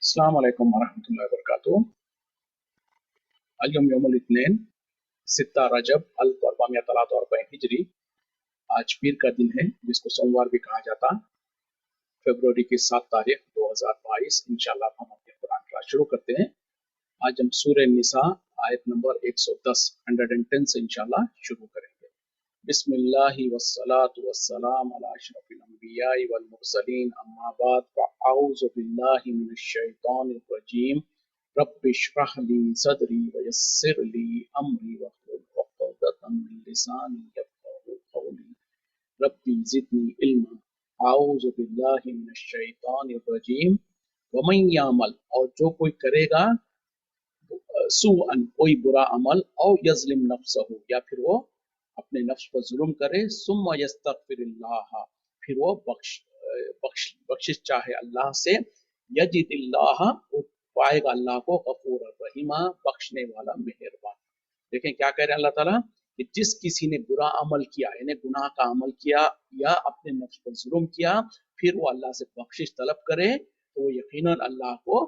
अस्सलाम वालेकुम वरहमतुल्लाहि वबरकातुहू। अल-यौम यौमुल इत्नीन, 6 रजब 1443 हिजरी। आज पीर का दिन है जिसको सोमवार भी कहा जाता। फरवरी की 7 तारीख 2022। इंशाल्लाह हम अपने कुरान क्लास शुरू करते हैं। आज हम सूरह निसा आयत नंबर 110 110 से इंशाल्लाह शुरू करेंगे। बिस्मिल्लाहि वस्सलातु वस्सलाम अला अशरफिल अंबियाइ वल मुरसलीन, अम्मा बाद, फअऊज़ु बिल्लाहि मिनश शैतानिर रजीम। रब्बि इश्रह ली सदरी वयस्सिर ली अमरी वहलुल उक़दतम मिन लिसानी यफ़क़हू क़ौली। रब्बी ज़िदनी इल्मा। अऊज़ु बिल्लाहि मिनश शैतानिर रजीम। वमन यामल, और जो कोई करेगा, सूअन, कोई बुरा अमल, औ यज़लिम नफ्सहू, या फिर वो अपने नफ्स पर जुल्म करे, सुम्मा यस्तग़फिरुल्लाह, फिर वो बख्शिश चाहे अल्लाह से, यजिदिल्लाह, वो पाएगा अल्लाह को गफूर रहीमा, बख्शने वाला मेहरबान। देखें क्या कह रहे हैं अल्लाह ताला कि जिस किसी ने बुरा अमल किया, यानी गुनाह का अमल किया या अपने नफ्स पर जुल्म किया, फिर वो अल्लाह से बख्शिश तलब करे, तो वो यकीनन अल्लाह को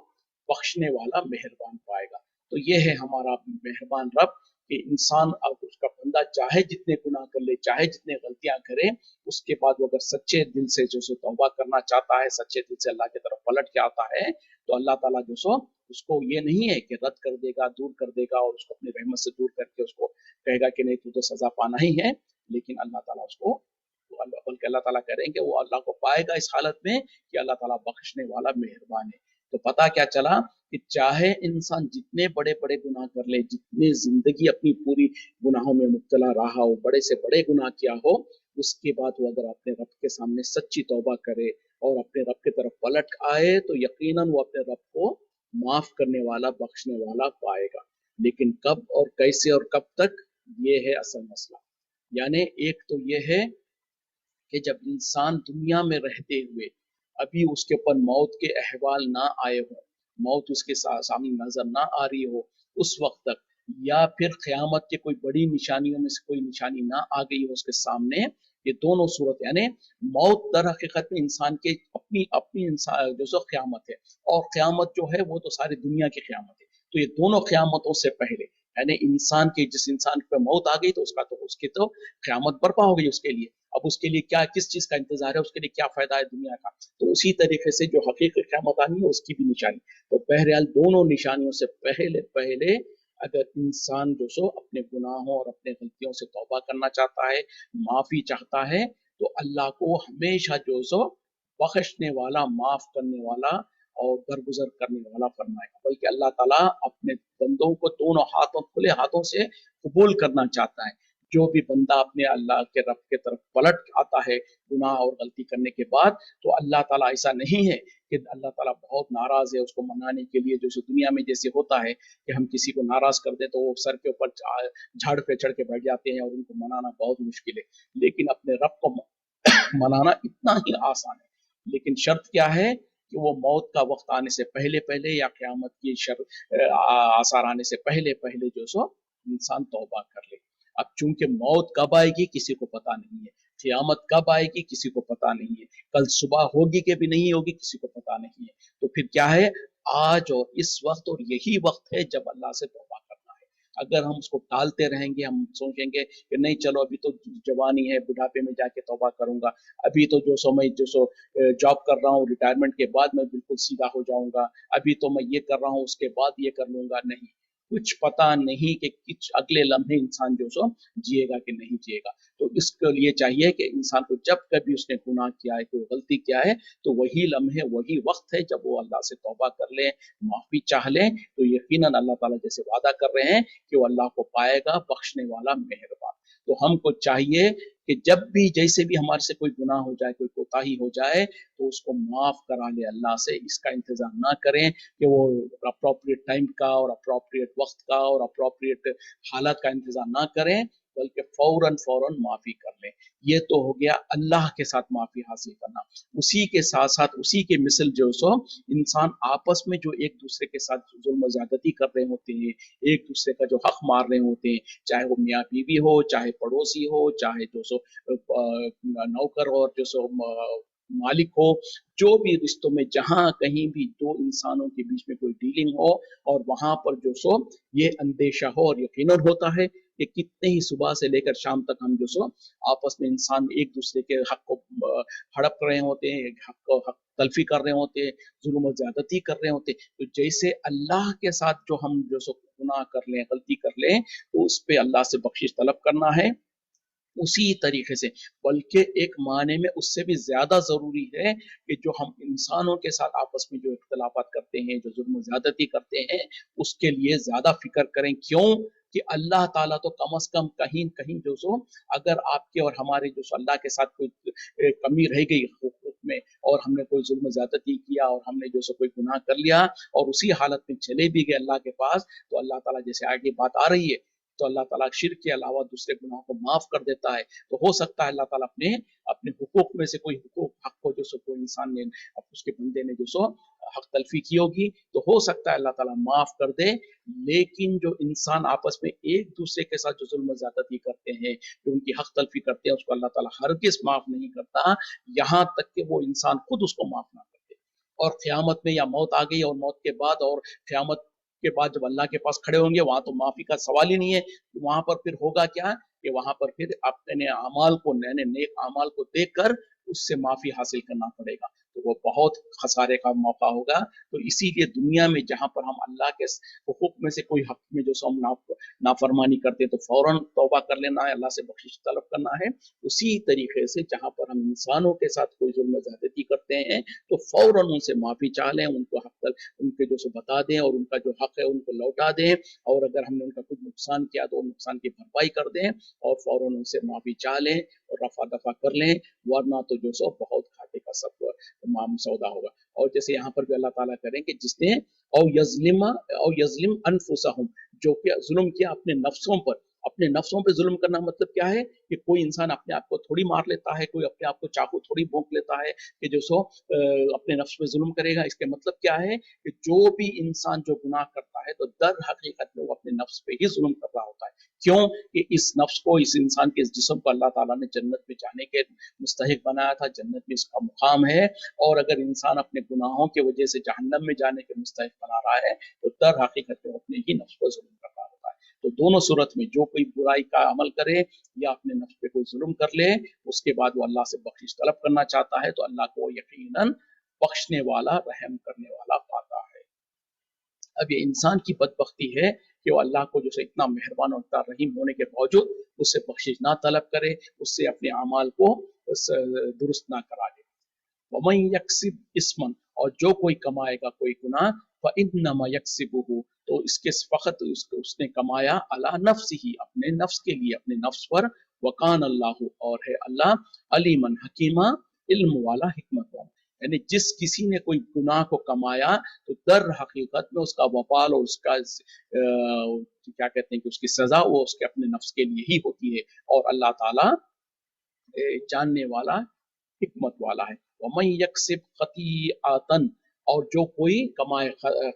बख्शने वाला मेहरबान पाएगा। तो ये है हमारा मेहरबान रब कि इंसान अब उसका बंदा चाहे जितने गुनाह कर ले, चाहे जितने गलतियां करे, उसके बाद वो अगर सच्चे दिल से जो सो तौबा करना चाहता है, सच्चे दिल से अल्लाह की तरफ पलट के आता है, तो अल्लाह ताला जो सो उसको ये नहीं है कि रद्द कर देगा, दूर कर देगा और उसको अपनी रहमत से दूर करके उसको कहेगा कि नहीं, तू तो सजा पाना ही है। लेकिन अल्लाह ताला उसको, बल्कि अल्लाह ताला करेंगे वो अल्लाह को पाएगा इस हालत में कि अल्लाह ताला बख्शने वाला मेहरबान है। तो पता क्या चला कि चाहे इंसान जितने बड़े बड़े गुनाह कर ले, जितनी जिंदगी अपनी पूरी गुनाहों में मुब्तला रहा हो, बड़े से बड़े गुनाह किया हो, उसके बाद वो अगर अपने रब के सामने सच्ची तौबा करे और अपने रब की तरफ पलट आए, तो यकीनन वो अपने रब को माफ करने वाला, बख्शने वाला पाएगा। लेकिन कब और कैसे और कब तक, ये है असल मसला। यानी एक तो ये है कि जब इंसान दुनिया में रहते हुए अभी उसके ऊपर मौत के अहवाल ना आए हो, मौत उसके सामने नजर ना आ रही हो, उस वक्त तक, या फिर क़यामत के कोई बड़ी निशानियों में से कोई निशानी ना आ गई हो उसके सामने, ये दोनों सूरत, यानी मौत दर हकीकत में इंसान के अपनी अपनी इंसान जो सो क़यामत है, और क़यामत जो है वो तो सारी दुनिया की क़यामत है। तो ये दोनों क़यामतों से पहले, यानी इंसान के, जिस इंसान पे मौत आ गई तो उसका तो उसकी तो क़यामत बर्पा हो गई उसके लिए। अब उसके लिए क्या, किस चीज का इंतजार है, उसके लिए क्या फायदा है दुनिया का। तो उसी तरीके से जो हकीकी क़यामत आनी है उसकी भी निशानी। तो बहरहाल दोनों निशानियों से पहले पहले अगर इंसान जो सो अपने गुनाहों और अपने गलतियों से तौबा करना चाहता है, माफी चाहता है, तो अल्लाह को हमेशा जो सो बख्शने वाला, माफ करने वाला और दरगुजर करने वाला फरमाएगा। बल्कि अल्लाह ताला अपने बंदों को दोनों हाथों, खुले हाथों से कबूल करना चाहता है। जो भी बंदा अपने अल्लाह के रब के तरफ पलट आता है गुनाह और गलती करने के बाद, तो अल्लाह ताला, ऐसा नहीं है कि अल्लाह ताला बहुत नाराज है उसको मनाने के लिए, जो दुनिया में जैसे होता है कि हम किसी को नाराज कर दे तो वो सर के ऊपर झाड़ पे चढ़ के बैठ जाते हैं और उनको मनाना बहुत मुश्किल है। लेकिन अपने रब को मनाना इतना ही आसान है। लेकिन शर्त क्या है कि वो मौत का वक्त आने से पहले पहले या क़यामत की आसार आने से पहले पहले जो सो इंसान तौबा कर ले। अब चूंकि मौत कब आएगी किसी को पता नहीं है, क़यामत कब आएगी किसी को पता नहीं है, कल सुबह होगी कि भी नहीं होगी किसी को पता नहीं है। तो फिर क्या है, आज और इस वक्त, और यही वक्त है जब अल्लाह से तौबा करना है। अगर हम उसको टालते रहेंगे, हम सोचेंगे कि नहीं चलो अभी तो जवानी है, बुढ़ापे में जाके तौबा करूंगा, अभी तो जो सो मैं जो सो जॉब कर रहा हूँ, रिटायरमेंट के बाद मैं बिल्कुल सीधा हो जाऊंगा, अभी तो मैं ये कर रहा हूँ उसके बाद ये कर लूंगा, नहीं, कुछ पता नहीं कि किस अगले लम्हे इंसान जो सो जिएगा कि नहीं जिएगा। तो इसके लिए चाहिए कि इंसान को जब कभी उसने गुनाह किया है, कोई गलती किया है, तो वही लम्हे, वही वक्त है जब वो अल्लाह से तौबा कर ले, माफी चाह ले, तो यकीनन अल्लाह ताला जैसे वादा कर रहे हैं कि वो अल्लाह को पाएगा, बख्शने वाला, मेहरबान। तो हमको चाहिए कि जब भी, जैसे भी हमारे से कोई गुनाह हो जाए, कोई कोताही हो जाए, तो उसको माफ करा ले अल्लाह से। इसका इंतजार ना करें कि वो अप्रोप्रिएट टाइम का और अप्रोप्रिएट वक्त का और अप्रोप्रिएट हालत का इंतजार ना करें, बल्कि फौरन फौरन माफी कर लें। ये तो हो गया अल्लाह के साथ माफी हासिल करना। उसी के साथ साथ, उसी के मिसल जो सो इंसान आपस में जो एक दूसरे के साथ जुल्म ज्यादती कर रहे होते हैं, एक दूसरे का जो हक मार रहे होते हैं, चाहे वो मियाँ बीवी हो, चाहे पड़ोसी हो, चाहे जो सो नौकर और जो सो मालिक हो, जो भी रिश्तों में जहां कहीं भी दो इंसानों के बीच में कोई डीलिंग हो और वहां पर जो सो ये अंदेशा हो और यकीनन होता है कि कितने ही सुबह से लेकर शाम तक हम जो सो आपस में इंसान एक दूसरे के हक को हड़प रहे होते हैं, हक को हक तलफी कर रहे होते हैं, जुल्म और ज्यादती कर रहे होते हैं। तो जैसे अल्लाह के साथ जो हम जो सो गुनाह कर लें, गलती कर लें, तो उस पे अल्लाह से बख्शिश तलब करना है उसी तरीके से, बल्कि एक माने में उससे भी ज्यादा जरूरी है कि जो हम इंसानों के साथ आपस में जो इख्तलाफात करते हैं, जो जुल्म ज्यादती करते हैं, उसके लिए ज्यादा फिक्र करें। क्यों कि अल्लाह ताला तो कम अज कम कहीं कहीं जो सो अगर आपके और हमारे जो सो अल्लाह के साथ कोई कमी रह गई हुकूक में और हमने कोई जुल्म ज्यादती किया और हमने जो सो कोई गुनाह कर लिया और उसी हालत में चले भी गए अल्लाह के पास, तो अल्लाह ताला जैसे आगे बात आ रही है, तो अल्लाह ताला शिर्क के अलावा दूसरे गुनाह को माफ कर देता है। तो हो सकता है अल्लाह ताला अपने अपने हुकूक में से कोई हुकूक हक को जो सो कोई इंसान ने उसके बंदे ने जो सो हक तलफी की होगी, तो हो सकता है अल्लाह ताला माफ कर दे। लेकिन जो इंसान आपस में एक दूसरे के साथ जो जुल्म ज्यादती करते हैं, जो उनकी हक तलफी करते हैं, उसको अल्लाह ताला हरगिज माफ नहीं करता, यहाँ तक कि वो इंसान खुद उसको माफ ना करते। और क़यामत में या मौत आ गई और मौत के बाद और क़यामत के बाद जब अल्लाह के पास खड़े होंगे, वहां तो माफी का सवाल ही नहीं है। वहां पर फिर होगा क्या कि वहां पर फिर अपने अमाल को, नए नेक अमाल को देखकर उससे माफी हासिल करना पड़ेगा, तो वो बहुत खसारे का मौका होगा। तो इसीलिए दुनिया में जहां पर हम अल्लाह के हुकूक में से कोई हक में जो हम नाफरमानी करते हैं, तो फौरन तौबा कर लेना है, अल्लाह से बख्शिश तलब करना है। उसी तरीके से जहां पर हम इंसानों के साथ कोई जुल्म ज्यादती करते हैं, तो फौरन उनसे माफी चाह लें, उनको हक उनके जो सो बता दें और उनका जो हक है उनको लौटा दें, और अगर हमने उनका कुछ नुकसान किया तो नुकसान की भरपाई कर दें और फौरन उनसे माफी चाह लें और रफा दफा कर लें, वरना तो जो सो बहुत घाटे का सब तमाम सौदा होगा। और जैसे यहाँ पर भी अल्लाह ताला करें कि जिसने और यजलिम अनफुसहुम, जो कि जुल्म किया अपने नफ्सों पर। अपने नफ्सों पे जुल्म करना मतलब क्या है कि कोई इंसान अपने आप को थोड़ी मार लेता है, कोई अपने आप को चाकू थोड़ी भोंक लेता है कि जो सो अपने नफ्स पे जुल्म करेगा। इसके मतलब क्या है कि जो भी इंसान जो गुनाह करता है, तो दर हकीकत में वो अपने नफ्स पे ही जुल्म कर रहा होता है। क्यों कि इस नफ्स को, इस इंसान के इस जिस्म को अल्लाह ताला ने जन्नत में जाने के मुस्तहिक बनाया था, जन्नत में इसका मुकाम है। और अगर इंसान अपने गुनाहों की वजह से जहन्नम में जाने के मुस्तहिक बना रहा है, तो दर हकीकत में अपने ही नफ्स पर जुल्म कर रहा होता है। तो दोनों सूरत में जो कोई बुराई का अमल करे या अपने नफ्स पे कोई जुल्म कर ले, उसके बाद वो अल्लाह से बख्शिश तलब करना चाहता है, तो अल्लाह को यकीनन बख्शने वाला, रहम करने वाला पाता है। अब ये इंसान की बदबख्ती है कि वो अल्लाह को जो इतना मेहरबान और इतना रहीम होने के बावजूद उससे बख्शिश ना तलब करे, उससे अपने अमाल को दुरुस्त ना करा दे। वमन यक्सिब इस्मन, और जो कोई कमाएगा कोई गुनाह, फइन्नमा यक्सिबुहु, तो इसके फकत उसने कमाया अला नफ्सिही, अपने नफ्स के लिए, अपने नफ्स पर। वकान अल्लाह, और है अल्लाह अलीमन हकीमा, इल्म वाला, हिकमत वाला। यानी जिस किसी ने कोई गुनाह को कमाया, तो दर हकीकत में उसका वबाल और उसका क्या कहते हैं कि उसकी सजा वो उसके अपने नफ्स के लिए ही होती है। और अल्लाह ताला जानने वाला, हिकमत वाला है। वमन यक्सिब खतीआतन, और जो कोई कमाए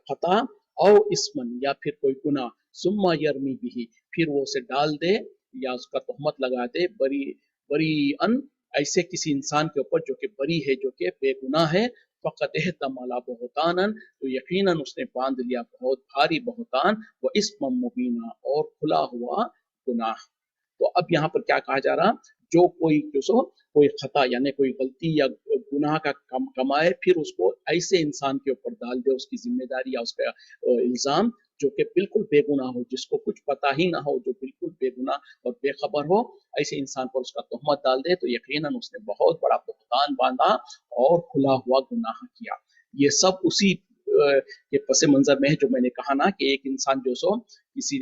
खता, और इसमन, या फिर कोई गुनाह, सुम्मा यरमी बिही, फिर वो उसे डाल दे या उसका तहमत लगा दे, बरी बरी अन, ऐसे किसी इंसान के ऊपर जो कि बरी है, जो कि बेगुनाह है, फ़क़द एहतमला बुहतानन, तो यकीनन उसने बांध लिया बहुत भारी बहुतान, व इस्म मुबीना, और खुला हुआ गुनाह। तो अब यहाँ पर क्या कहा जा रहा, जो कोई जो सो कोई खता यानी कोई गलती या गुनाह का कमाए, फिर उसको ऐसे इंसान के ऊपर डाल दे उसकी जिम्मेदारी या उसका इल्जाम, जो कि बिल्कुल बेगुनाह हो, जिसको कुछ पता ही ना हो, जो बिल्कुल बेगुनाह और बेखबर हो, ऐसे इंसान पर उसका तोहमत डाल दे, तो यकीनन उसने बहुत बड़ा बुहतान बांधा और खुला हुआ गुनाह किया। ये सब उसी के पस मंजर में है जो मैंने कहा ना कि एक इंसान जो सो किसी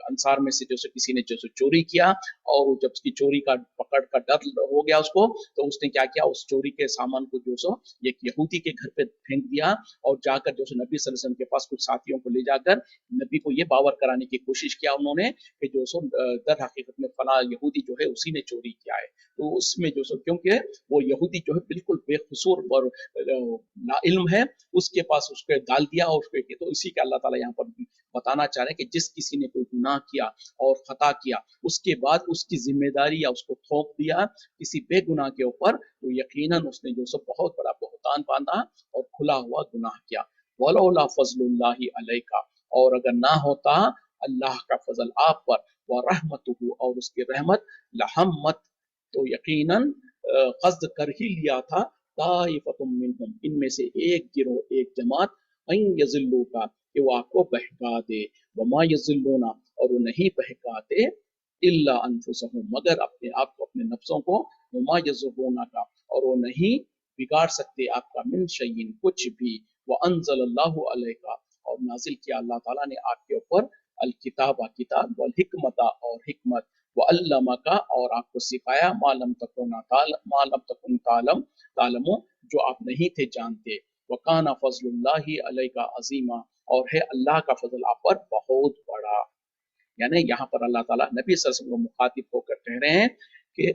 अंसार में से जो सो किसी ने जो सो चोरी किया, और जब उसकी चोरी का पकड़ का डर हो गया उसको, तो उसने क्या किया, उस चोरी के सामान को जो सो एक यहूदी के घर पे फेंक दिया, और जाकर जो सो नबी सल्लल्लाहु अलैहि वसल्लम के पास कुछ साथियों को ले जाकर नबी को ये बावर कराने की कोशिश किया उन्होंने कि जो सो दर हकीकत में फला यहूदी जो है उसी ने चोरी किया है। तो उसमें जो सो, क्योंकि वो यहूदी जो है बिल्कुल बेकसूर और ना इल्म है, उसके पास उसको डाल दिया और उसको, तो इसी का अल्लाह ताला यहाँ पर بتانا چاہ رہے ہیں کہ جس کسی نے کوئی گناہ کیا اور خطا کیا، اس کے بعد اس کی ذمہ داری یا اس کو تھوپ دیا کسی بے گناہ کے اوپر، تو یقیناً اس نے جو سو بہت بڑا بہتان باندھا اور کھلا ہوا گناہ کیا۔ وَلَوْلَا فَضْلُ اللَّهِ عَلَيْكَ، اور اگر نہ ہوتا اللہ کا فضل آپ پر، وَرَحْمَتُهُ، اور اس کی رحمت، لَحَمَّتْ، تو یقیناً قصد کر ہی لیا تھا، طائفۃ منہم، ان میں سے ایک گروہ، ایک جماعت، ان یضلوکا، کہ وہ آپ کو بہکا دے، وما یضلون، اور وہ نہیں بہکاتے، الا انفسہم، مگر اپنے آپ کو، اپنے نفسوں کو، وما یضرون کا، اور وہ نہیں بگاڑ سکتے آپ کا، من شیئن، کچھ بھی، وانزل اللہ علیکا، اور نازل کیا اللہ تعالیٰ نے آپ کے اوپر، الکتاب، کتاب، والحکمت، اور حکمت، وعلمک، اور آپ کو سکھایا، ما لم تکن تعلم، جو آپ نہیں تھے جانتے، وکان فضل اللہ علیک عظیما، اور ہے اللہ کا فضل آپ پر بہت بڑا۔ یعنی یہاں پر اللہ تعالیٰ نبی صلی اللہ علیہ وسلم کو مخاطب ہو کر کہہ رہے ہیں کہ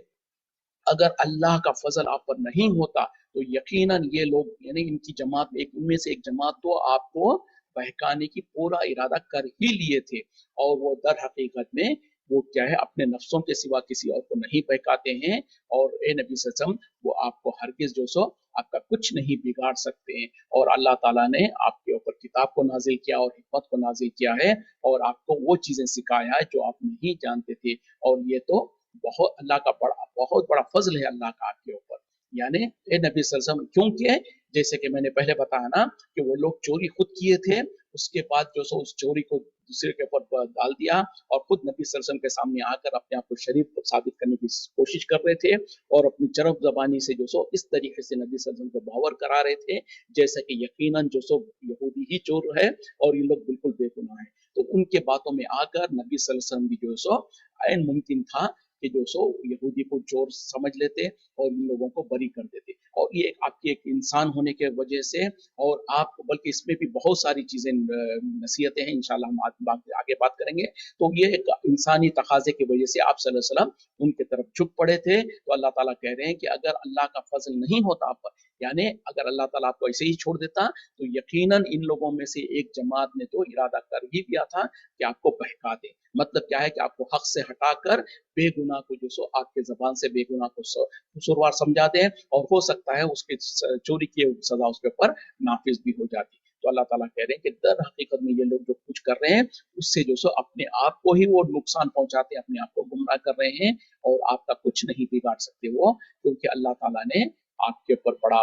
اگر اللہ کا فضل آپ پر نہیں ہوتا تو یقیناً یہ لوگ، یعنی ان کی جماعت، ان میں سے ایک جماعت تو آپ کو بہکانے کی پورا ارادہ کر ہی لیے تھے، اور وہ در حقیقت میں وہ کیا ہے، اپنے نفسوں کے سوا کسی اور کو نہیں بہکاتے ہیں، اور اے نبی صلی اللہ علیہ وسلم، وہ آپ کو ہرگز جو سو آپ کا کچھ نہیں بگاڑ سکتے ہیں، اور اللہ تعالیٰ نے آپ کے اوپر کتاب کو نازل کیا اور حکمت کو نازل کیا ہے، اور آپ کو وہ چیزیں سکھایا ہے جو آپ نہیں جانتے تھے، اور یہ تو بہت اللہ کا بہت بڑا فضل ہے اللہ کا آپ کے اوپر۔ یعنی اے نبی صلی اللہ علیہ وسلم، کیونکہ جیسے کہ میں نے پہلے بتایا نا کہ وہ لوگ چوری خود کیے تھے، اس کے بعد جو سو اس چوری کو دوسرے کے اوپر ڈال دیا، اور خود نبی صلی اللہ علیہ وسلم کے سامنے آ کر اپنے آپ کو شریف ثابت کرنے کی کوشش کر رہے تھے، اور اپنی چرب زبانی سے جو سو اس طریقے سے نبی صلی اللہ علیہ وسلم کو باور کرا رہے تھے جیسا کہ یقیناً جو سو یہودی ہی چور ہے اور یہ لوگ بالکل بے گناہ ہیں۔ تو ان کے باتوں میں آ کر نبی صلی اللہ علیہ وسلم بھی جو سو عین ممکن تھا کہ جو سو یہودی کو چور سمجھ لیتے اور ان لوگوں کو بری کر دیتے، اور یہ آپ کے ایک انسان ہونے کے وجہ سے، اور آپ بلکہ اس میں بھی بہت ساری چیزیں نصیحتیں ہیں، انشاءاللہ ہم آگے بات کریں گے، تو یہ ایک انسانی تقاضے کی وجہ سے آپ صلی اللہ علیہ وسلم ان کی طرف جھک پڑے تھے۔ تو اللہ تعالیٰ کہہ رہے ہیں کہ اگر اللہ کا فضل نہیں ہوتا آپ پر، یعنی اگر اللہ تعالیٰ آپ کو ایسے ہی چھوڑ دیتا، تو یقیناً ان لوگوں میں سے ایک جماعت نے تو ارادہ کر ہی دیا تھا کہ آپ کو بہکا دے۔ مطلب کیا ہے کہ آپ کو حق سے ہٹا کر بے گناہ کو جو سو آپ کے زبان سے بے گناہ کو قصوروار سمجھا دیں، اور ہو سکتا ہے اس کے چوری کی سزا اس کے اوپر نافذ بھی ہو جاتی۔ تو اللہ تعالیٰ کہہ رہے ہیں کہ در حقیقت میں یہ لوگ جو کچھ کر رہے ہیں اس سے جو سو اپنے آپ کو ہی وہ نقصان پہنچاتے ہیں، اپنے آپ کو گمراہ کر رہے ہیں، اور آپ کا کچھ نہیں بگاڑ سکتے وہ، کیونکہ اللہ تعالیٰ نے آپ کے اوپر بڑا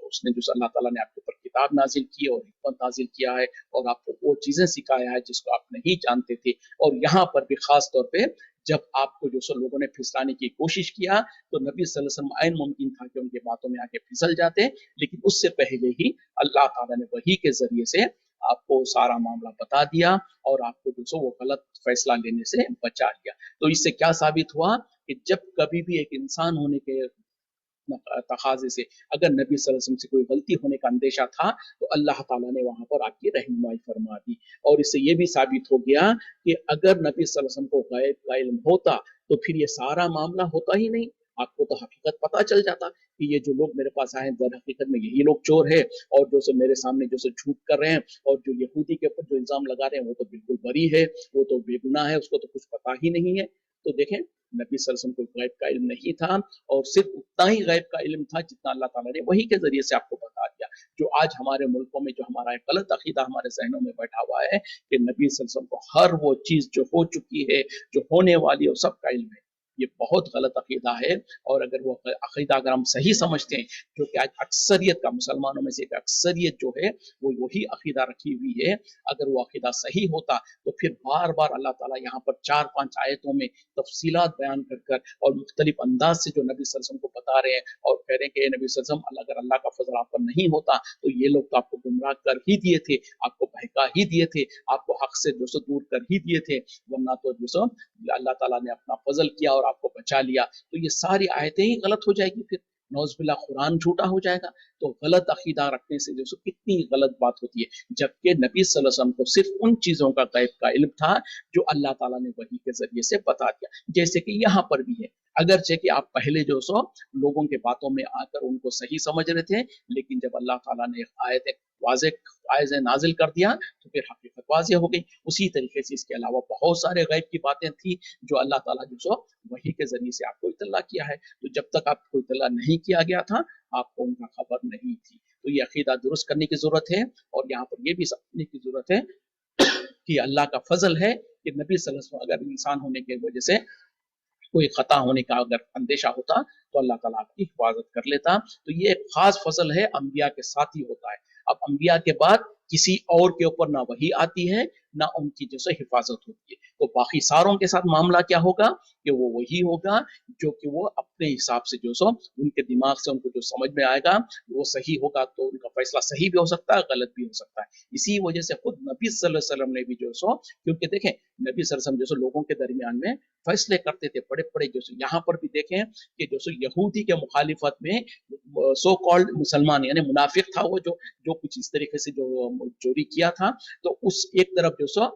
اس نے جو اللہ تعالیٰ نے آپ کے اوپر کتاب نازل کی اور حکمت نازل کیا ہے، اور آپ کو وہ چیزیں سکھایا ہے جس کو آپ نہیں جانتے تھے۔ اور یہاں پر بھی خاص طور پہ جب آپ کو جو سو لوگوں نے پھسلانے کی کوشش کیا تو نبی صلی اللہ علیہ وسلم عین ممکن تھا کہ ان کی باتوں میں آ کے پھسل جاتے، لیکن اس سے پہلے ہی اللہ تعالیٰ نے وحی کے ذریعے سے آپ کو سارا معاملہ بتا دیا، اور آپ کو جو سو وہ غلط فیصلہ لینے سے بچا لیا۔ تو اس سے کیا ثابت ہوا کہ جب کبھی بھی ایک انسان ہونے کے تقاضے سے اگر نبی صلی اللہ علیہ وسلم سے کوئی غلطی ہونے کا اندیشہ تھا تو اللہ تعالیٰ نے وہاں پر آپ کی رہنمائی فرما دی، اور اس سے یہ بھی ثابت ہو گیا کہ اگر نبی صلی اللہ علیہ وسلم کو غیب کا علم ہوتا تو پھر یہ سارا معاملہ ہوتا ہی نہیں، آپ کو تو حقیقت پتہ چل جاتا کہ یہ جو لوگ میرے پاس آئے ہیں در حقیقت میں یہی لوگ چور ہے، اور جو سو میرے سامنے جو سو جھوٹ کر رہے ہیں، اور جو یہودی کے اوپر جو الزام لگا رہے ہیں وہ تو بالکل بری ہے، وہ تو بے گناہ ہے، اس کو تو کچھ پتہ ہی نہیں ہے۔ تو دیکھیں نبی صلی اللہ علیہ وسلم کو غیب کا علم نہیں تھا، اور صرف اتنا ہی غیب کا علم تھا جتنا اللہ تعالیٰ نے وحی کے ذریعے سے آپ کو بتا دیا۔ جو آج ہمارے ملکوں میں جو ہمارا ایک غلط عقیدہ ہمارے ذہنوں میں بیٹھا ہوا ہے کہ نبی صلی اللہ علیہ وسلم کو ہر وہ چیز جو ہو چکی ہے، جو ہونے والی ہے، وہ سب کا علم ہے، یہ بہت غلط عقیدہ ہے۔ اور اگر وہ عقیدہ اگر ہم صحیح سمجھتے ہیں، جو کہ آج اکثریت کا مسلمانوں میں سے ایک اکثریت جو ہے وہ وہی عقیدہ رکھی ہوئی ہے، اگر وہ عقیدہ صحیح ہوتا تو پھر بار بار اللہ تعالیٰ یہاں پر 4-5 آیتوں میں تفصیلات بیان کر اور مختلف انداز سے جو نبی صلی اللہ علیہ وسلم کو بتا رہے ہیں، اور کہہ رہے ہیں کہ اے نبی صلی اللہ علیہ وسلم اگر اللہ کا فضل آپ پر نہیں ہوتا تو یہ لوگ تو آپ کو گمراہ کر ہی دیے تھے، آپ کو بہکا ہی دیے تھے، آپ کو حق سے جو سو دور کر ہی دیے تھے، ورنہ تو جو سو اللہ تعالیٰ نے اپنا فضل کیا اور آپ کو بچا لیا۔ تو یہ ساری آیتیں ہی غلط ہو جائے گی، پھر نعوذ باللہ قرآن جھوٹا ہو جائے گا۔ تو غلط عقیدہ رکھنے سے جو سو کتنی غلط بات ہوتی ہے، جبکہ نبی صلی اللہ علیہ وسلم کو صرف ان چیزوں کا غیب کا علم تھا جو اللہ تعالیٰ نے وحی کے ذریعے سے بتا دیا، جیسے کہ یہاں پر بھی ہے، اگرچہ کہ آپ پہلے جو سو لوگوں کے باتوں میں آ کر ان کو صحیح سمجھ رہے تھے، لیکن جب اللہ تعالیٰ نے ایک آیت ایک वाज़ेह आयज़ें नाजिल कर दिया तो फिर हकीकत वाज़ेह हो गई। उसी तरीके से इसके अलावा बहुत सारे गैब की बातें थी जो अल्लाह ताला जो सो वही के ज़रिए से आपको इत्तला किया है। तो जब तक आपको इत्तला नहीं किया गया था, आपको उनका खबर नहीं थी। तो ये अकीदा दुरुस्त करने की ज़रूरत है और यहाँ पर ये भी समझने की ज़रूरत है कि अल्लाह का फ़ज़ल है कि नबी सल्लल्लाहु अलैहि वसल्लम अगर इंसान होने की वजह से कोई खता होने का अगर अंदेशा होता तो अल्लाह ताला आपकी हिफाजत कर लेता। तो ये एक खास फजल है, अंबिया के साथ ही होता है। अब अंबिया के बाद किसी और के ऊपर ना वही आती है ना उनकी जैसे हिफाजत होती है। तो बाकी सारों के साथ मामला क्या होगा कि वो वही होगा जो कि वो अपने हिसाब से जो सो उनके दिमाग से उनको जो समझ में आएगा वो सही होगा, तो उनका फैसला सही भी हो सकता है, गलत भी हो सकता है। इसी वजह से खुद नबी सल्लल्लाहु अलैहि वसल्लम ने भी जो सो, क्योंकि देखें नबी सल्लल्लाहु अलैहि वसल्लम जो सो लोगों के दरमियान में फैसले करते थे बड़े बड़े, जो यहाँ पर भी देखें कि जो सो यहूदी के मुखालिफत में सो कॉल्ड मुसलमान यानी मुनाफिक था वो, जो कुछ इस तरीके से जो चोरी किया था, तो उस एक तरफ जो सो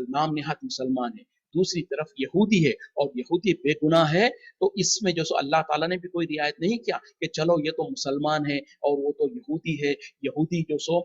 नाम निहात मुसलमान है, दूसरी तरफ यहूदी है और यहूदी बेगुनाह है। तो इसमें जो सो अल्लाह ताला ने भी कोई रियायत नहीं किया कि चलो ये तो मुसलमान है और वो तो यहूदी है, यहूदी जो सो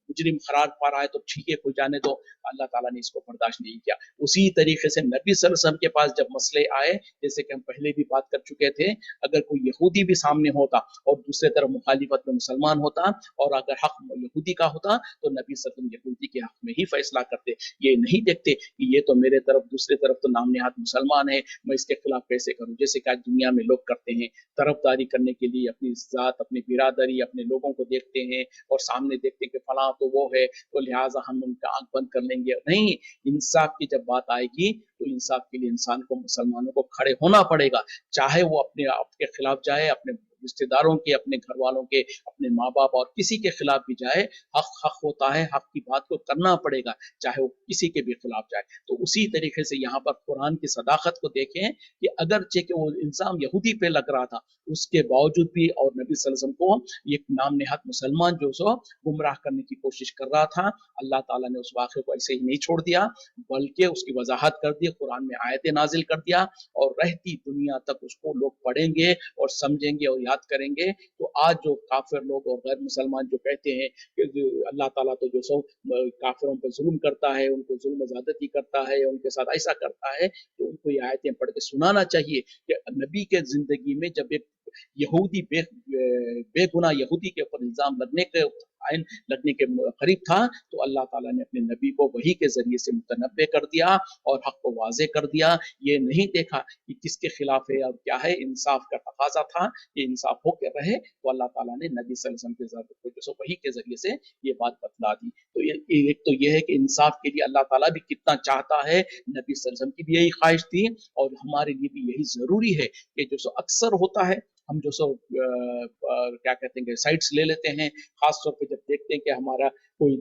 मुजरिम करार पा रहा है तो ठीक है कोई जाने दो। अल्लाह ताला ने इसको बर्दाश्त नहीं किया। उसी तरीके से नबी सल्लल्लाहु अलैहि वसल्लम के पास जब मसले आए, जैसे कि हम पहले भी बात कर चुके थे, अगर कोई यहूदी भी सामने होता और दूसरे तरफ मुखालिफत में मुसलमान होता और अगर हक यहूदी का होता तो नबी सल्लल्लाहु अलैहि वसल्लम यहूदी के हक में ही फैसला करते। ये नहीं देखते कि ये तो मेरे तरफ दूसरी तरफ तो नाम निहात मुसलमान है, मैं इसके खिलाफ कैसे करूं, जैसे कि आज दुनिया में लोग करते हैं। तरफदारी करने के लिए अपनी जात, अपनी बिरादरी, अपने लोगों को देखते हैं और सामने देखते हैं कि फलां तो वो है तो लिहाजा हम उनका आंख बंद कर लेंगे। नहीं, इंसाफ की जब बात आएगी तो इंसाफ के लिए इंसान को, मुसलमानों को खड़े होना पड़ेगा, चाहे वो अपने आप के खिलाफ जाए, अपने रिश्तेदारों के, अपने घर वालों के, अपने माँ बाप और किसी के खिलाफ भी जाए। हक हक होता है, हक की बात को करना पड़ेगा चाहे वो किसी के भी खिलाफ जाए। तो उसी तरीके से यहाँ पर कुरान की सदाकत को देखें कि अगरचे कि वो इंसान यहूदी पे लग रहा था, उसके बावजूद भी और नबी सल्लल्लाहु अलैहि वसल्लम को एक नाम नेहात मुसलमान जो सो गुमराह करने की कोशिश कर रहा था, अल्लाह ताला ने उस वाक़े को ऐसे ही नहीं छोड़ दिया बल्कि उसकी वजाहत कर दी, कुरान में आयतें नाजिल कर दिया और रहती दुनिया तक उसको लोग पढ़ेंगे और समझेंगे और याद करेंगे। तो आज जो काफिर लोग और गैर मुसलमान जो कहते हैं कि अल्लाह ताला तो जो सो काफिरों पर जुल्म करता है, उनको जुल्म ज़्यादती करता है, उनके साथ ऐसा करता है, तो उनको ये आयतें पढ़ के सुनाना चाहिए कि नबी के जिंदगी में जब एक यहूदी बेगुनाह यहूदी के ऊपर इल्जाम लगने के आयन लगने के करीब था तो अल्लाह ताला ने अपने नबी को वही के जरिए से मुतनब्बे कर दिया और हक को वाजे कर दिया। ये नहीं देखा कि किसके खिलाफ है और क्या है, इंसाफ का तकाजा था, ये इंसाफ हो के रहे तो अल्लाह ताला ने नबी सल्लल्लाहु अलैहि वसल्लम के जो वही के जरिए से ये बात बतला दी। तो ये एक तो ये है कि इंसाफ के लिए अल्लाह ताला भी कितना चाहता है, नबी सल्लल्लाहु अलैहि वसल्लम की भी यही ख्वाहिश थी और हमारे लिए भी यही जरूरी है कि जो सो अक्सर होता है हम जो सो क्या कहते हैं साइट्स ले लेते हैं, खास तौर पे जब देखते हैं कि हमारा कोई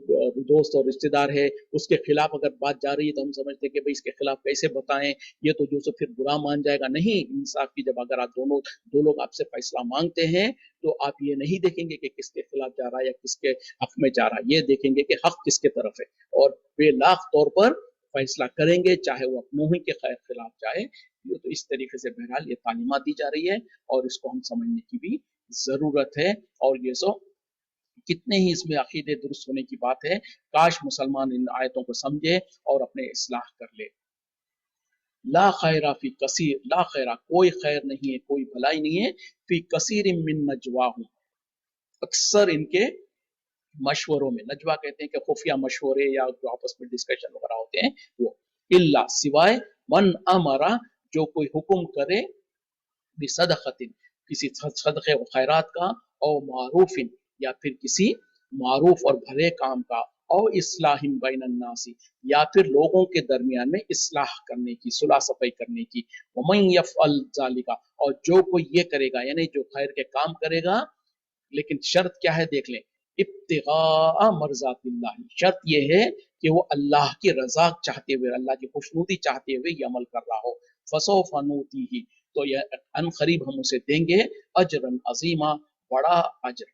दोस्त और रिश्तेदार है उसके खिलाफ अगर बात जा रही है तो हम समझते हैं कि भाई इसके खिलाफ कैसे बताएं, ये तो जो सो फिर बुरा मान जाएगा। नहीं, इंसाफ की जब अगर आप दो लोग आपसे फैसला मांगते हैं तो आप ये नहीं देखेंगे कि किसके खिलाफ जा रहा है या किसके हक में जा रहा है, ये देखेंगे कि हक किसके तरफ है और बेलाख तौर पर फैसला करेंगे चाहे वो अपनों ही के खिलाफ जाए। तो इस तरीके से बहरहाल ये तालीमात दी जा रही है और इसको हम समझने की भी जरूरत है। और ये सो कितने ही इसमें अकीदे दुरुस्त होने की बात है, काश मुसलमान इन आयतों को समझे और अपने इस्लाह कर ले। ला खैरा फी कसीर, ला खैरा कोई खैर नहीं है, कोई भलाई नहीं है, फी कसीर मिन नजवाहुम अक्सर इनके मशवरों में, नजवा कहते हैं कि खुफिया मशवरे या जो आपस में डिस्कशन वगैरह होते हैं वो, इल्ला सिवाय मन अमरा जो कोई हुक्म करे बिसदक़तिन किसी सदक़े व खैरात का, और मारूफिन या फिर किसी मारूफ और भले काम का, और इस्लाहिम बैनन नासी या फिर लोगों के दरमियान में इस्लाह करने की, सुलह सफाई करने की, वमन यफअल ज़ालिका और जो कोई ये करेगा यानी जो खैर के काम करेगा, लेकिन शर्त क्या है देख लें, इब्तिगा मर्जातिल्लाह, शर्त ये है कि वो अल्लाह की रजा चाहते हुए, अल्लाह की खुशनुदी चाहते हुए ये अमल कर रहा हो। फसौफ नूतीही तो यह अन करीब हम उसे देंगे अजरन अजीमा, बड़ा अजर।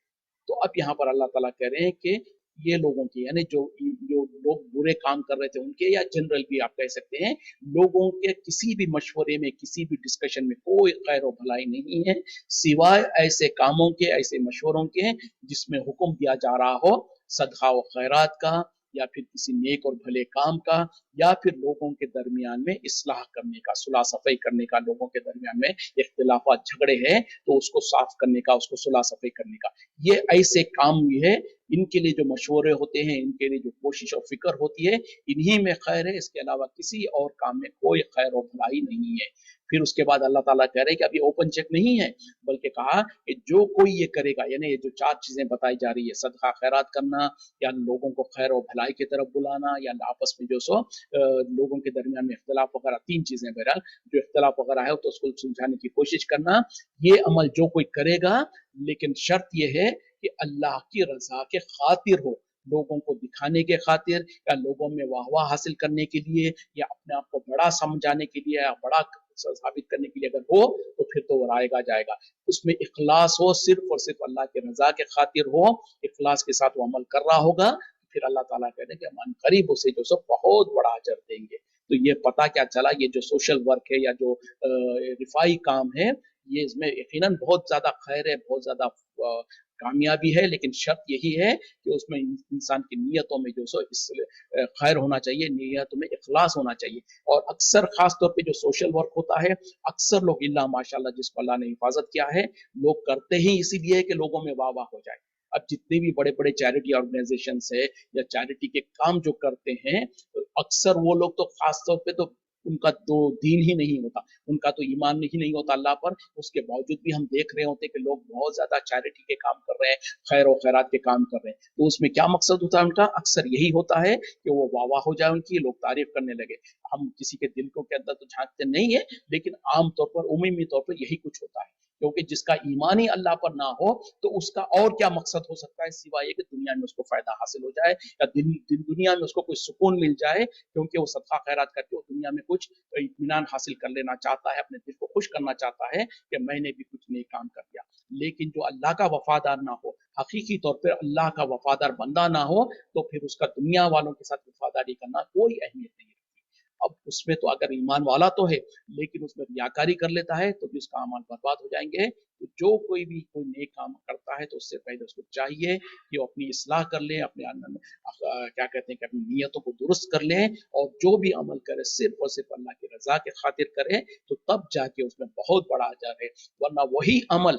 तो अब यहाँ पर अल्लाह ताला कह रहे हैं कि ये लोगों की, यानी जो जो लोग बुरे काम कर रहे थे उनके, या जनरल भी आप कह सकते हैं, लोगों के किसी भी मशवरे में, किसी भी डिस्कशन में कोई खैर और भलाई नहीं है सिवाय ऐसे कामों के, ऐसे मशवरों के जिसमें हुक्म दिया जा रहा हो सदका व खैरात का, या फिर किसी नेक और भले काम का, या फिर लोगों के दरमियान में इस्लाह करने का, सुलह सफाई करने का, लोगों के दरमियान में इख्तिलाफात झगड़े हैं तो उसको साफ करने का, उसको सुलह सफाई करने का, ये ऐसे काम भी है। इनके लिए जो मशवरे होते हैं, इनके लिए जो कोशिश और फिक्र होती है, इन्हीं में खैर है, इसके अलावा किसी और काम में कोई खैर और भलाई नहीं है। फिर उसके बाद अल्लाह ताला कह रहे हैं कि अभी ओपन चेक नहीं है, बल्कि कहा कि जो कोई ये करेगा, यानी ये जो चार चीजें बताई जा रही है, सदका खैरात करना, या लोगों को खैर और भलाई की तरफ बुलाना, या आपस में जो सो लोगों के दरमियान में इख्तलाफ वगैरह, तीन चीजें बहरहाल जो इख्तलाफ वगैरह है तो उसको सुलझाने की कोशिश करना, ये अमल जो कोई करेगा, लेकिन शर्त ये है कि अल्लाह की रजा के खातिर हो, लोगों को दिखाने के खातिर, या लोगों में वाहवाह हासिल करने के लिए, या अपने आप को बड़ा समझाने के लिए, या बड़ा साबित करने के लिए अगर हो तो फिर तो वो रायगा जाएगा। उसमें इखलास हो, सिर्फ और सिर्फ अल्लाह के रजा के खातिर हो, इखलास के साथ वो अमल कर रहा होगा, फिर अल्लाह ताला कह रहे हैं कि हम करीब उसे जो सो बहुत बड़ा अजर देंगे। तो ये पता क्या चला, ये जो सोशल वर्क है या जो रिफाई काम है, ये इसमें यकीनन बहुत ज्यादा खैर है, बहुत ज्यादा कामयाबी है, लेकिन शर्त यही है कि उसमें इंसान की नीयतों में जो सो इस खैर होना चाहिए, नीयतों में इखलास होना चाहिए। और अक्सर खास तौर पे जो सोशल वर्क होता है, अक्सर लोग इल्ला माशाल्लाह जिसको अल्लाह ने हिफाजत किया है, लोग करते ही इसीलिए है कि लोगों में वाह वाह हो जाए। अब जितने भी बड़े बड़े चैरिटी ऑर्गेनाइजेशन है या चैरिटी के काम जो करते हैं, अक्सर वो लोग तो खास तौर पे तो उनका तो दीन ही नहीं होता, उनका तो ईमान ही नहीं होता अल्लाह पर, उसके बावजूद भी हम देख रहे होते कि लोग बहुत ज्यादा चैरिटी के काम कर रहे हैं, खैर और खैरात के काम कर रहे हैं। तो उसमें क्या मकसद होता है उनका, अक्सर यही होता है कि वो वाह वाह हो जाए उनकी, लोग तारीफ करने लगे। हम किसी के दिल को के अंदर तो झांकते नहीं है, लेकिन आम तौर पर, उमूमी तौर पर यही कुछ होता है, क्योंकि जिसका ईमान ही अल्लाह पर ना हो तो उसका और क्या मकसद हो सकता है सिवाय ये कि दुनिया में उसको फायदा हासिल हो जाए, या दुनिया में उसको कोई सुकून मिल जाए, क्योंकि वो सदका खैरात करके वो दुनिया में कुछ इत्मीनान हासिल कर लेना चाहता है, अपने दिल को खुश करना चाहता है कि मैंने भी कुछ नई काम कर दिया। लेकिन जो अल्लाह का वफादार ना हो, हकीकी तौर पर अल्लाह का वफादार बंदा ना हो, तो फिर उसका दुनिया वालों के साथ वफादारी करना कोई अहमियत नहीं है। अब उसमें तो अगर ईमान वाला तो है, लेकिन उसमें रियाकारी कर लेता है तो भी उसका अमल बर्बाद हो जाएंगे। तो जो कोई भी कोई नेक काम करता है तो उससे पहले उसको चाहिए कि वो अपनी इस्लाह कर ले, अपने क्या कहते हैं कि अपनी नीयतों को दुरुस्त कर ले, और जो भी अमल करे सिर्फ और सिर्फ अल्लाह की रजा के खातिर करे, तो तब जाके उसमें बहुत बड़ा अजर है। वरना वही अमल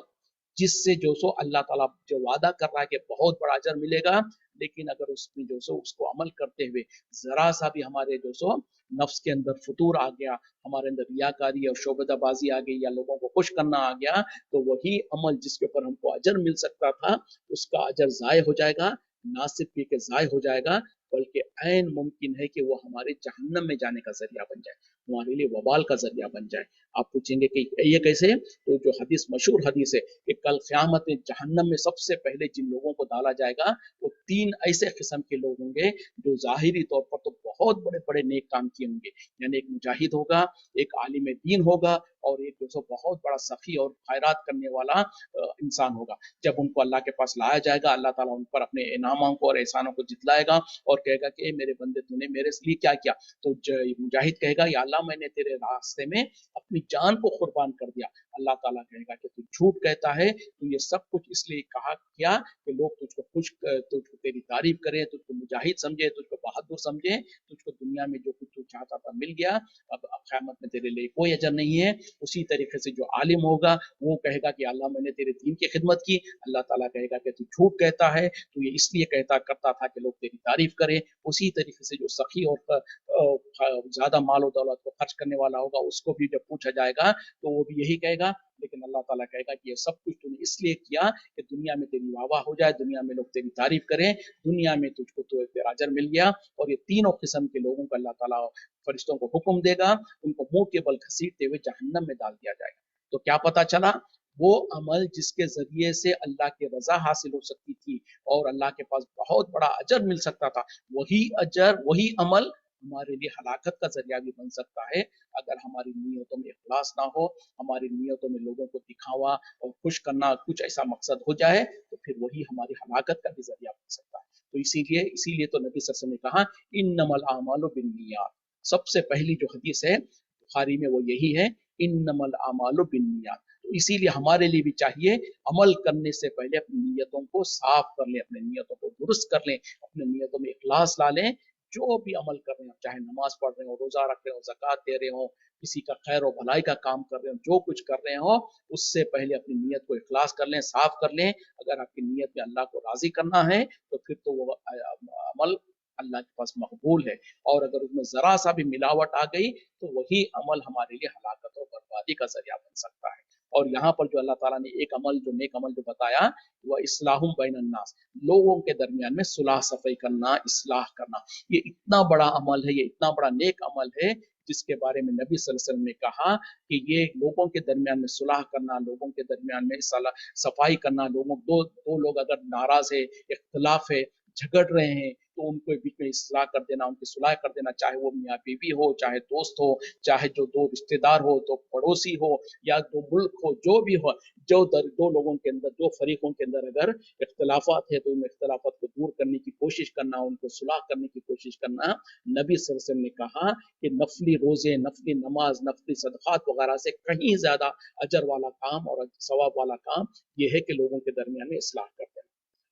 जिससे जो सो अल्लाह ताला जो वादा कर रहा है कि बहुत बड़ा अजर मिलेगा, लेकिन अगर उसमें जो सो उसको अमल करते हुए जरा सा भी हमारे जो सो नफ्स के अंदर फतूर आ गया, हमारे अंदर रियाकारी और शोबदाबाजी आ गई, या लोगों को खुश करना आ गया, तो वही अमल जिसके ऊपर हमको अजर मिल सकता था, उसका अजर जाय हो जाएगा। ना सिर्फ ये कि जाय हो जाएगा, बल्कि ऐन मुमकिन है कि वो हमारे जहन्नम में जाने का जरिया बन जाए, हमारे लिए वबाल का जरिया बन जाए। आप पूछेंगे कि ये कैसे, तो जो हदीस मशहूर हदीस है कि कल क़यामत में जहन्नम में सबसे पहले जिन लोगों को डाला जाएगा, वो तीन ऐसे किस्म के लोग होंगे जो जाहिरी तौर पर तो बहुत बड़े बड़े नेक काम किए होंगे, यानी एक मुजाहिद होगा, एक आलिम दीन होगा, और एक जो बहुत बड़ा सखी और खैरात करने वाला इंसान होगा। जब उनको अल्लाह के पास लाया जाएगा, अल्लाह ताला उन पर अपने इनामों को और एहसानों को जितलाएगा और कहेगा कि मेरे बंदे तूने मेरे लिए क्या किया, तो मुजाहिद कहेगा या अल्लाह मैंने तेरे रास्ते में अपनी जान को कुर्बान कर दिया। अल्लाह ताला कहेगा कि तू झूठ कहता है, तू ये सब कुछ इसलिए कहा किया कि लोग तुझको खुश, तुझको तेरी तारीफ करें, तुझको मुजाहिद समझे, तुझको बहादुर समझे, तुझको दुनिया में जो कुछ तू चाहता था मिल गया, अब क़यामत में तेरे लिए कोई अजर नहीं है। उसी तरीके से जो आलिम होगा वो कहेगा कि अल्लाह मैंने तेरे दीन की खिदमत की, अल्लाह ताला कहेगा कि तू झूठ कहता है, तू ये इसलिए कहता करता था कि लोग तेरी तारीफ करें। उसी तरीके से जो सखी और ज्यादा माल और दौलत को खर्च करने वाला होगा, उसको भी जब पूछा जाएगा तो वो भी यही कहेगा, लेकिन अल्लाह ताला कहेगा कि ये सब कुछ तूने इसलिए किया कि दुनिया में तेरी वाह वाह हो जाए, दुनिया में लोग तेरी तारीफ करें, दुनिया में तुझको तो तेरा अजर मिल गया। और ये तीनों किस्म के लोगों को अल्लाह ताला फरिश्तों को हुक्म देगा, उनको मुंह के बल घसीटते हुए जहन्नम में डाल दिया जाएगा। तो क्या पता चला, वो अमल जिसके जरिए से अल्लाह की रजा हासिल हो सकती थी और अल्लाह के पास बहुत बड़ा अजर मिल सकता था, वही अजर, वही अमल हमारे लिए हलाकत का जरिया भी बन सकता है, अगर हमारी नीयतों में इखलास ना हो, हमारी नीयतों में लोगों को दिखावा और खुश करना कुछ ऐसा मकसद हो जाए, तो फिर वही हमारी हलाकत का भी जरिया बन सकता है। तो इसीलिए तो नबी सल्लल्लाहु अलैहि वसल्लम ने कहा इन्नमल आमालु बिन्नियात। सबसे पहली जो हदीस है बुखारी में वो यही है, इन्नमल आमालु बिन्नियात। तो इसीलिए हमारे लिए भी चाहिए अमल करने से पहले अपनी नीयतों को साफ कर लें, अपने नीयतों को दुरुस्त कर लें, अपने नीयतों में इखलास ला लें। जो भी अमल कर रहे हो, चाहे नमाज पढ़ रहे हो, रोजा रख रहे हो, ज़कात दे रहे हो, किसी का खैर और भलाई का काम कर रहे हो, जो कुछ कर रहे हो उससे पहले अपनी नीयत को इखलास कर लें, साफ कर लें। अगर आपकी नीयत में अल्लाह को राजी करना है तो फिर तो वो अमल अल्लाह के पास मकबूल है। और अगर उसमें जरा सा भी मिलावट आ गई तो वही अमल हमारे लिए हलाकत और बर्बादी का जरिया बन सकता है। और यहाँ पर जो अल्लाह ताला ने एक अमल जो नेक अमल जो बताया वह इस्लाहुम बैनन नास, लोगों के दरमियान में सुलह सफाई करना, इस्लाह करना, ये इतना बड़ा अमल है, ये इतना बड़ा नेक अमल है जिसके बारे में नबी सल्लल्लाहु अलैहि वसल्लम ने कहा कि ये लोगों के दरमियान में सुलह करना, लोगों के दरमियान में सफाई करना, लोगों दो लोग अगर नाराज है, इख्तलाफ है, झगड़ रहे हैं तो उनको बीच में इस्लाह कर देना, उनकी सुलह कर देना, चाहे वो मियाँ बीवी हो, चाहे दोस्त हो, चाहे जो दो रिश्तेदार हो, तो पड़ोसी हो या दो मुल्क हो, जो भी हो, दो लोगों के अंदर, दो फरीकों के अंदर अगर इख्तलाफात है तो उन इख्तलाफात को दूर करने की कोशिश करना, उनको सुलह करने की कोशिश करना। नबी सल्लल्लाहु अलैहि वसल्लम ने कहा कि नफली रोजे, नफली नमाज, नफली सदक़ात वगैरह से कहीं ज्यादा अजर वाला काम और सवाब वाला काम ये है कि लोगों के दरमियान में इस्लाह कर देना।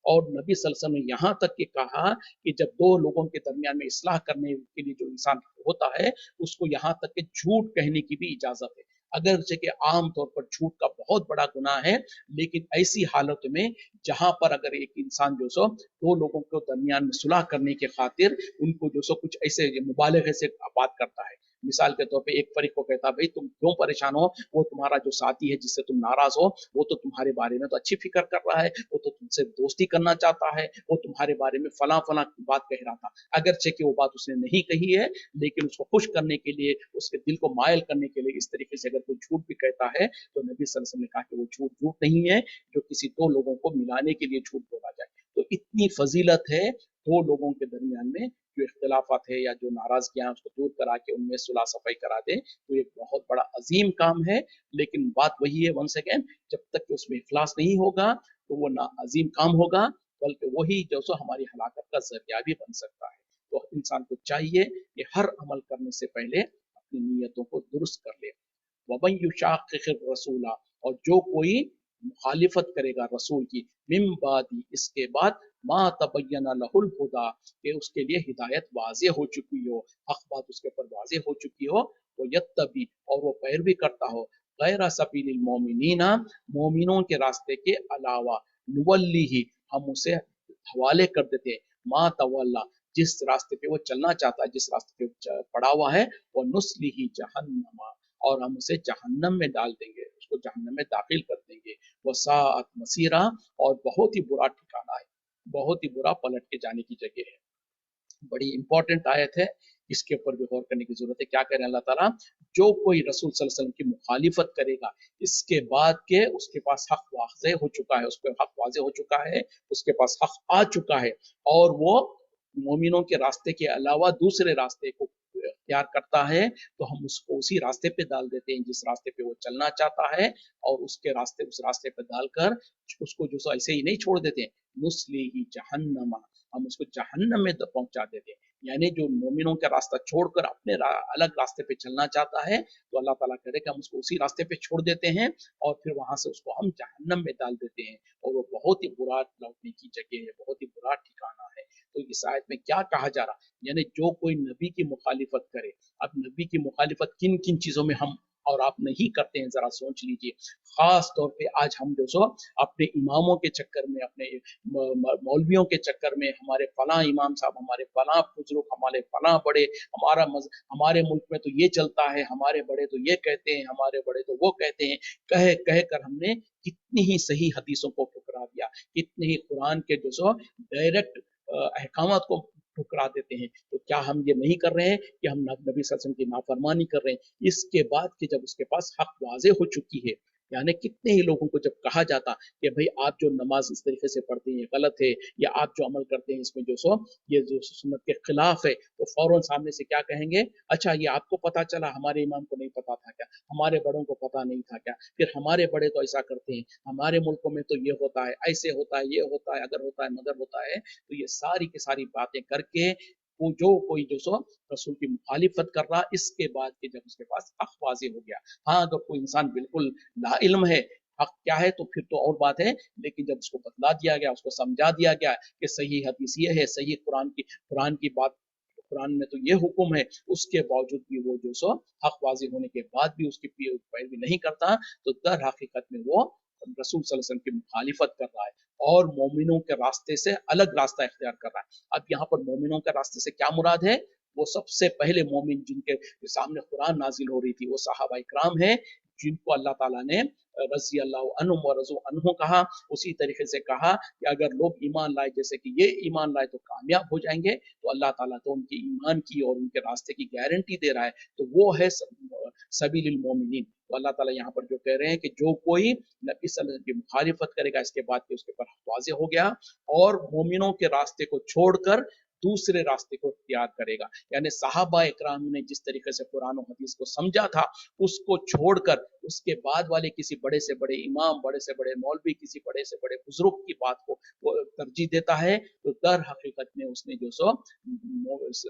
और नबी सल्लल्लाहु अलैहि वसल्लम ने यहाँ तक के कहा कि जब दो लोगों के दरमियान में इस्लाह करने के लिए जो इंसान होता है उसको यहाँ तक कि झूठ कहने की भी इजाजत है। अगर कि आम तौर पर झूठ का बहुत बड़ा गुनाह है, लेकिन ऐसी हालत में जहां पर अगर एक इंसान जो सो दो लोगों को दरमियान में सुलह करने के खातिर उनको जो सो कुछ ऐसे मुबालगे से बात करता है, मिसाल के तौर पे एक फरीक को कहता है भाई तुम क्यों परेशान हो, वो तुम्हारा जो साथी है जिससे तुम नाराज हो वो तो तुम्हारे बारे में तो अच्छी फिक्र कर रहा है, वो तो तुमसे दोस्ती करना चाहता है, वो तुम्हारे बारे में फला फला बात कह रहा था। अगरचे कि वो बात उसने नहीं कही है, लेकिन उसको खुश करने के लिए, उसके दिल को मायल करने के लिए इस तरीके से अगर कोई झूठ भी कहता है तो नबी सल्लल्लाहु अलैहि वसल्लम ने कहा कि वो झूठ नहीं है जो किसी दो लोगों को मिलाने के लिए झूठ बोला जाए। तो इतनी फजीलत है दो लोगों के दरमियान में जो इख्तलाफात है या जो नाराजगियां उसको दूर करा के उनमें सुलह सफाई करा दे, तो ये बहुत बड़ा अजीम काम है। लेकिन बात वही है वंस अगेन, जब तक कि उसमें इखलास नहीं होगा तो वो ना अजीम काम होगा बल्कि वही जो सो हमारी हलाकत का जरिया भी बन सकता है। तो इंसान को चाहिए कि हर अमल करने से पहले अपनी नीयतों को दुरुस्त कर ले। वमन युशाक़िक़िर रसूला, और जो कोई मुखालिफत करेगा रसूल की, मिन बादी, इसके बाद, मा तबय्यना लहुल हुदा, कि उसके लिए हिदायत वाज़े हो चुकी हो, हक बात उसके ऊपर वाज़े हो चुकी हो, वो यत्तबी, और वो पैरवी करता हो, गैर सबीलिल मोमिनीना, मोमिनों के रास्ते के अलावा, नुवल्लिही, हम उसे हवाले कर देते हैं, मा तवल्ला, जिस रास्ते पे वो चलना चाहता है, जिस रास्ते पे पड़ा हुआ है, वो नुस्लिही जहन्नमा, और हम उसे जहन्नम में डाल देंगे, उसको जहन्नम में दाखिल कर देंगे। वो साअत मसीरा, और बहुत ही बुरा ठिकाना है, बहुत ही बुरा पलट के जाने की जगह है। बड़ी इंपॉर्टेंट आयत है, इसके ऊपर भी गौर करने की जरूरत है। क्या कह रहे हैं अल्लाह ताला, जो कोई रसूल सल्लल्लाहु अलैहि वसल्लम की मुखालिफत करेगा इसके बाद के उसके पास हक वाज़े हो चुका है, उसके हक वाज़े हो चुका है, उसके पास हक आ चुका है, और वो मोमिनों के रास्ते के अलावा दूसरे रास्ते को इख्तियार करता है, तो हम उसको उसी रास्ते पे डाल देते हैं जिस रास्ते पे वो चलना चाहता है, और उसके रास्ते उस रास्ते पे डालकर उसको जो सो ऐसे ही नहीं छोड़ देते, नुस्लिही जहन्नमा, हम उसको जहन्नम में पहुंचा देते हैं। यानी जो मोमिनों का रास्ता छोड़कर अपने अलग रास्ते पे चलना चाहता है तो अल्लाह ताला करे कि हम उसको उसी रास्ते पे छोड़ देते हैं और फिर वहां से उसको हम जहन्नम में डाल देते हैं, और वो बहुत ही बुरा लौटने की जगह है, बहुत ही बुरा ठिकाना है। तो इस आयत में क्या कहा जा रहा, यानी जो कोई नबी की मुखालिफत करे, अब नबी की मुखालिफत किन किन चीजों में हम और आप नहीं करते हैं, जरा सोच लीजिए। खास तौर पे आज हम जो सो अपने इमामों के चक्कर में, अपने मौलवियों के चक्कर में, हमारे फला इमाम साहब, हमारे फला बुजुर्ग, हमारे फला बड़े, हमारे मुल्क में तो ये चलता है, हमारे बड़े तो ये कहते हैं, हमारे बड़े तो वो कहते हैं, कह कर हमने कितनी ही सही हदीसों को ठुकरा दिया, कितने ही कुरान के जो सो डायरेक्ट अहकामात को ठुकरा देते हैं। तो क्या हम ये नहीं कर रहे हैं कि हम नबी सल्लल्लाहु अलैहि वसल्लम की नाफरमानी कर रहे हैं? इसके बाद कि जब उसके पास हक वाज़े हो चुकी है, यानी कितने ही लोगों को जब कहा जाता कि भाई आप जो नमाज इस तरीके से पढ़ते हैं ये गलत है, या आप जो अमल करते हैं इसमें जो सो ये जो सुन्नत के खिलाफ है, तो फौरन सामने से क्या कहेंगे, अच्छा ये आपको पता चला, हमारे इमाम को नहीं पता था क्या, हमारे बड़ों को पता नहीं था क्या, फिर हमारे बड़े तो ऐसा करते हैं, हमारे मुल्कों में तो ये होता है, ऐसे होता है, ये होता है, अगर होता है मगर होता है। तो ये सारी की सारी बातें करके वो जो कोई जो सो रसूल की मुखालिफत कर रहा, इसके बाद के जब उसके पास हक वाज़ेह हो गया। हाँ, अगर कोई इंसान बिल्कुल ला इल्म है, हक क्या है, तो फिर तो और बात है, लेकिन जब उसको बतला दिया गया, उसको समझा दिया गया कि सही हदीस ये है, सही कुरान की बात, कुरान में तो ये हुक्म है, उसके बावजूद भी वो जो सो हक वाज़ेह होने के बाद भी उसकी पैरवी नहीं करता, तो दर हकीकत में वो रसूल सल्लल्लाहु अलैहि वसल्लम की मुखालिफत कर रहा है और मोमिनों के रास्ते से अलग रास्ता इख्तियार कर रहा है। अब यहाँ पर मोमिनों के रास्ते से क्या मुराद है, वो सबसे पहले मोमिन जिनके सामने कुरान नाजिल हो रही थी वो सहाबा इकराम है, जिनको अल्लाह ताला ने रज़ी अल्लाह अन्हुम व रज़ू अन्हु कहा। उसी तरीके से कहा कि अगर लोग ईमान लाए, जैसे कि ये ईमान लाए तो कामयाब हो जाएंगे, तो अल्लाह ताला तो उनके ईमान की और उनके रास्ते की गारंटी दे रहा है, तो वो है सबीलुल मोमिनीन। तो अल्लाह ताला यहाँ पर जो कह रहे हैं कि जो कोई नबी सल्लल्लाहु अलैहि वसल्लम की मुखालिफत करेगा, इसके बाद कि उसके ऊपर वाज़ेह हो गया, और मोमिनों के रास्ते को छोड़कर दूसरे रास्ते को इख्तियार करेगा, यानी सहाबा इकराम ने जिस तरीके से कुरान और हदीस को समझा था, उसको छोड़कर उसके बाद वाले किसी बड़े से बड़े इमाम, बड़े से बड़े मौलवी, किसी बड़े से बड़े बुजुर्ग की बात को वो तरजीह देता है, तो दर हकीकत में उसने जो सो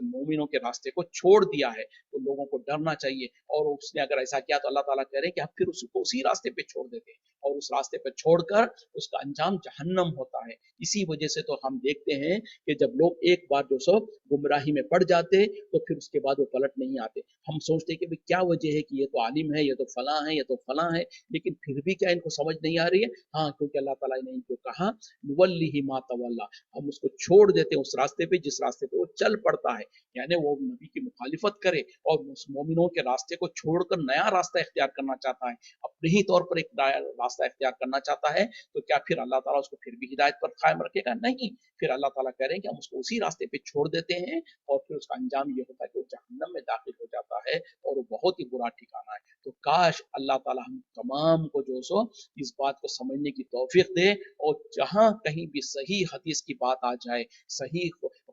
मोमिनों के रास्ते को छोड़ दिया है। तो लोगों को डरना चाहिए, और उसने अगर ऐसा किया तो अल्लाह ताला कह रहे हैं कि आप फिर उसको उसी रास्ते पे छोड़ देते हैं, और उस रास्ते पे छोड़कर उसका अंजाम जहन्नम होता है। इसी वजह से तो हम देखते हैं कि जब लोग एक बार जो सो गुमराही में पड़ जाते, तो फिर उसके बाद वो पलट नहीं आते। हम सोचते कि भाई क्या वजह है कि ये तो आलिम है, ये तो फलां है, ये तो फलां है, लेकिन फिर भी क्या इनको समझ नहीं आ रही है। हाँ, क्योंकि अल्लाह ताला ने इनको कहा नुवल्लिही मा तवल्ला, हम उसको छोड़ देते हैं उस रास्ते पे जिस रास्ते पे वो चल पड़ता है, यानी वो नबी की मुखालिफत करे और उस मोमिनों के रास्ते को छोड़कर नया रास्ता इख्तियार करना चाहता है, अपने ही तौर पर एक रास्ता इख्तियार करना चाहता है, तो क्या फिर अल्लाह ताला उसको फिर भी हिदायत पर कायम रखेगा? नहीं, फिर अल्लाह ताला कह रहे हैं कि हम उसको उसी रास्ते पे छोड़ देते हैं, और फिर उसका अंजाम ये होता है कि वो जहन्नम में दाखिल हो जाता है, और वो बहुत ही बुरा ठिकाना है। तो काश अल्लाह ताला हम तमाम को जो सो इस बात को समझने की तौफीक दे, और जहां कहीं भी सही हदीस की बात आ जाए, सही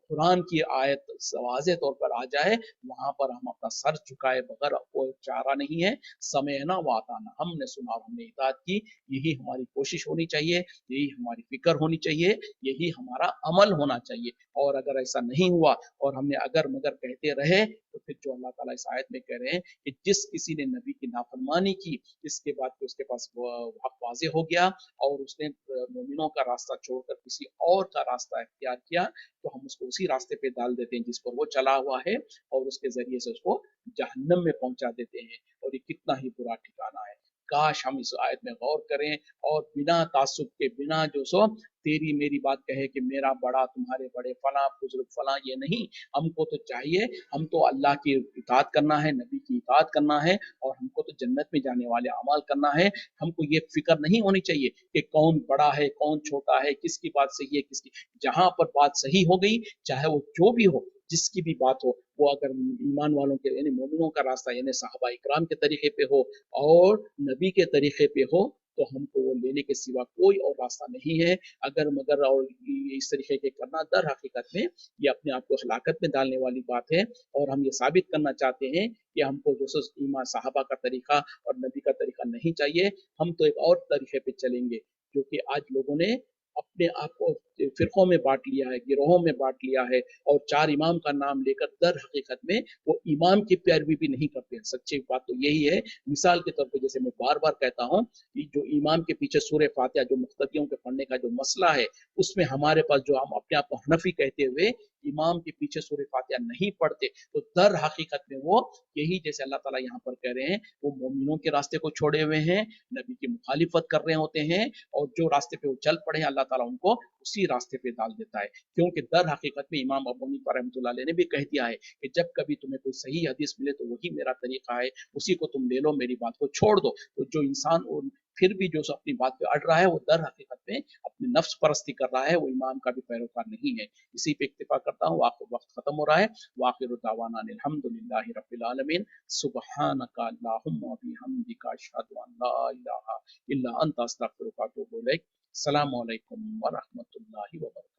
कुरान की आयत वाज़ेह तौर पर आ जाए, वहां पर हम अपना सर झुकाए बगैर कोई चारा नहीं है। समेना व अताना, हमने सुना और हमने इताअत की, यही हमारी कोशिश होनी चाहिए, यही हमारी फिक्र होनी चाहिए, यही हमारा अमल होना चाहिए। और अगर ऐसा नहीं हुआ और हमने अगर मगर कहते रहे, तो फिर जो अल्लाह ताला इस आयत में कह रहे हैं कि जिस किसी ने नबी की नाफरमानी की, इसके बाद फिर उसके पास हक वाज़ेह हो गया, और उसने मोमिनों का रास्ता छोड़कर किसी और का रास्ता इख्तियार किया, तो हम उसको उसी रास्ते पे डाल देते हैं जिस पर वो चला हुआ है, और उसके जरिए से उसको जहन्नम में पहुंचा देते हैं, और ये कितना ही बुरा ठिकाना है। काश हम इस आयत में गौर करें, और बिना तासुब के, बिना जो सो तेरी मेरी बात कहे कि मेरा बड़ा तुम्हारे बड़े, फला बुजुर्ग फला, ये नहीं। हमको तो चाहिए, हम तो अल्लाह की इताअत करना है, नबी की इताअत करना है, और हमको तो जन्नत में जाने वाले अमाल करना है। हमको ये फिक्र नहीं होनी चाहिए कि कौन बड़ा है, कौन छोटा है, किसकी बात सही है, किसकी। जहां पर बात सही हो गई, चाहे वो जो भी हो, जिसकी भी बात हो, वो अगर ईमान वालों के यानी मोमिनों का रास्ता यानी सहाबा इकराम के तरीके पे हो और नबी के तरीके पे हो, तो हमको वो लेने के सिवा कोई और रास्ता नहीं है। अगर मगर और इस तरीके के करना, दर हकीकत में ये अपने आप को हलाकत में डालने वाली बात है, और हम ये साबित करना चाहते हैं कि हमको जो ईमान सहाबा का तरीका और नबी का तरीका नहीं चाहिए। हम तो एक और तरीके पे चलेंगे, जो कि आज लोगों ने अपने आप को फिरकों में बांट लिया है, गिरोहों में बांट लिया है, और चार इमाम का नाम लेकर दर हकीकत में वो इमाम की पैरवी भी नहीं करते हैं। सच्ची बात तो यही है। मिसाल के तौर पे, जैसे मैं बार बार कहता हूँ, जो इमाम के पीछे सूरह फातिहा जो मुक्तदियों के पढ़ने का जो मसला है, उसमें हमारे पास जो हम अपने आप को हनफी कहते हुए इमाम के पीछे सूरह फातिहा नहीं पढ़ते, तो दर हकीकत में वो यही, जैसे अल्लाह ताला यहाँ पर कह रहे हैं, वो मोमिनों के रास्ते को छोड़े हुए हैं, नबी की मुखालिफत कर रहे होते हैं, और जो रास्ते पे वो चल पड़े हैं, अल्लाह ताला उनको उसी रास्ते पे डाल देता है। क्योंकि दर हकीकत में इमाम अबू हनीफा रहमतुल्लाह अलैह ने भी कह दिया है कि जब कभी तुम्हें कोई सही हदीस मिले तो वही मेरा तरीका है, उसी को तुम ले लो, मेरी बात को छोड़ दो। तो जो इंसान फिर भी जो अपनी बात पे अड़ रहा है, वो दर हकीकत में अपनी नफ्स परस्ती कर रहा है, वो इमाम का भी पैरोकार नहीं है। इसी पे इक्तिफा करता हूँ, आपको वक्त खत्म ختم ہو رہا ہے. وآخر دعوانا ان الحمدللہ رب العالمین. سبحانک اللہم و بحمدک اشہد ان لا الہ الا انت استغفرک و اتوب الیک. السلام علیکم ورحمۃ اللہ وبرکاتہ.